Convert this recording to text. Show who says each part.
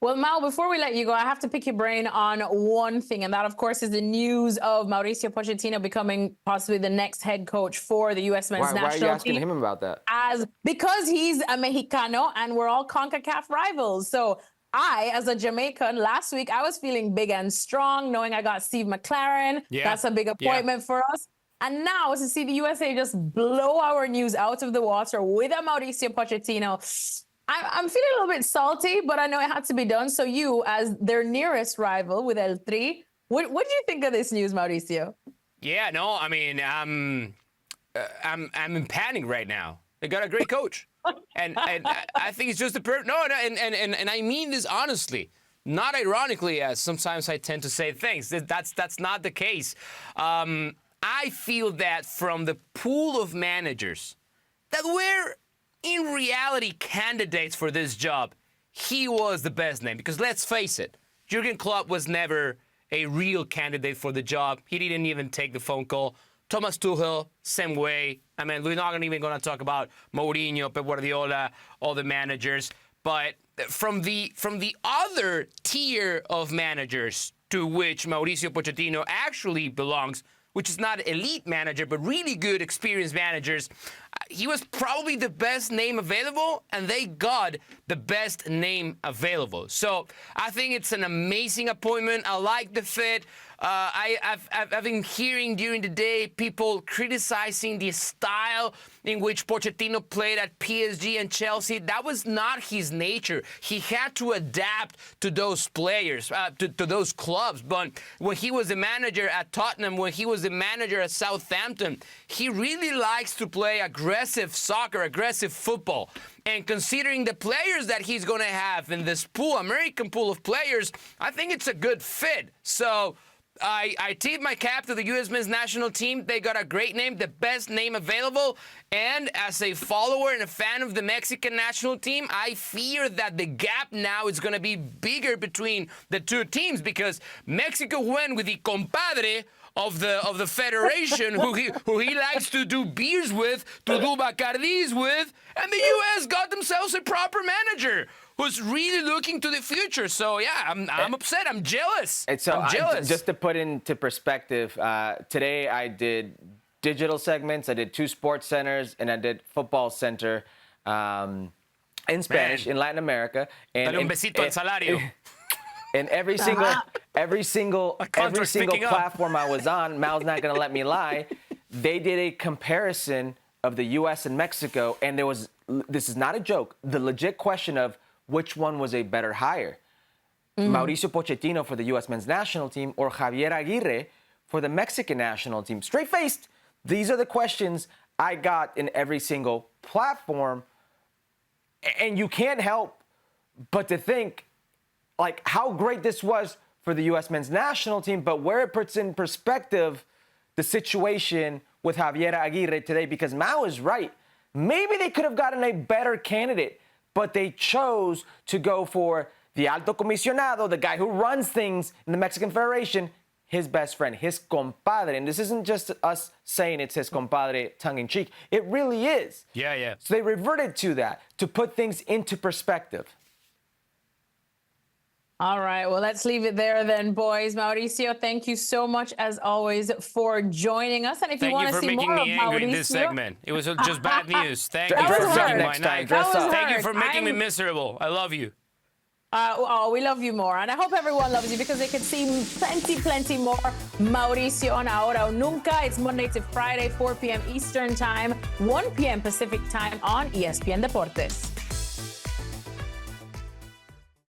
Speaker 1: Well, Mal, before we let you go, I have to pick your brain on one thing, and that, of course, is the news of Mauricio Pochettino becoming possibly the next head coach for the U.S. men's national team.
Speaker 2: Why are you asking him about that?
Speaker 1: Because he's a Mexicano, and we're all CONCACAF rivals. So I, as a Jamaican, last week, I was feeling big and strong, knowing I got Steve McLaren.
Speaker 3: Yeah.
Speaker 1: That's a big appointment for us. And now to see the USA just blow our news out of the water with a Mauricio Pochettino, I'm feeling a little bit salty, but I know it had to be done. So you, as their nearest rival with El Tri, what do you think of this news, Mauricio?
Speaker 3: Yeah, no, I mean, I'm in panic right now. They got a great coach, and I think it's just and I mean this honestly, not ironically, as sometimes I tend to say things. That's not the case. I feel that from the pool of managers that were in reality candidates for this job, he was the best name. Because let's face it, Jurgen Klopp was never a real candidate for the job. He didn't even take the phone call. Thomas Tuchel, same way. I mean, we're not even going to talk about Mourinho, Pep Guardiola, all the managers. But from the other tier of managers to which Mauricio Pochettino actually belongs, which is not elite manager, but really good, experienced managers, he was probably the best name available, and they got the best name available. So I think it's an amazing appointment. I like the fit. I've been hearing during the day people criticizing the style in which Pochettino played at PSG and Chelsea. That was not his nature. He had to adapt to those players, to those clubs. But when he was the manager at Tottenham, when he was the manager at Southampton, he really likes to play aggressive soccer, aggressive football. And considering the players that he's going to have in this pool, American pool of players, I think it's a good fit. So I tip my cap to the U.S. men's national team. They got a great name, the best name available. And as a follower and a fan of the Mexican national team, I fear that the gap now is going to be bigger between the two teams, because Mexico went with the compadre of the federation who he likes to do beers with, to do Bacardís with, and the U.S. got themselves a proper manager who's really looking to the future. So, yeah, I'm upset. I'm jealous.
Speaker 2: And so
Speaker 3: I'm jealous.
Speaker 2: Just to put into perspective, today I did digital segments. I did 2 sports centers, and I did football center in Spanish in Latin America. And
Speaker 3: Dale un besito al salario.
Speaker 2: And every single platform I was on, Mal's not going to let me lie, they did a comparison of the U.S. and Mexico, and this is not a joke, the legit question of which one was a better hire. Mauricio Pochettino for the U.S. men's national team or Javier Aguirre for the Mexican national team. Straight-faced, these are the questions I got in every single platform, and you can't help but to think, like, how great this was for the U.S. men's national team, but where it puts in perspective the situation with Javier Aguirre today, because Mao is right. Maybe they could have gotten a better candidate, but they chose to go for the Alto Comisionado, the guy who runs things in the Mexican Federation, his best friend, his compadre. And this isn't just us saying it's his compadre tongue-in-cheek. It really is.
Speaker 3: Yeah, yeah.
Speaker 2: So they reverted to that to put things into perspective.
Speaker 1: All right, well, let's leave it there then, boys. Mauricio, thank you so much, as always, for joining us. And if you want to see more of Mauricio...
Speaker 3: Thank you for making me angry in this segment. It was just bad news. Thank you for making my night. Thank you for making me miserable. I love you.
Speaker 1: We love you more. And I hope everyone loves you, because they can see plenty more Mauricio on Ahora o Nunca. It's Monday to Friday, 4 p.m. Eastern Time, 1 p.m. Pacific Time on ESPN Deportes.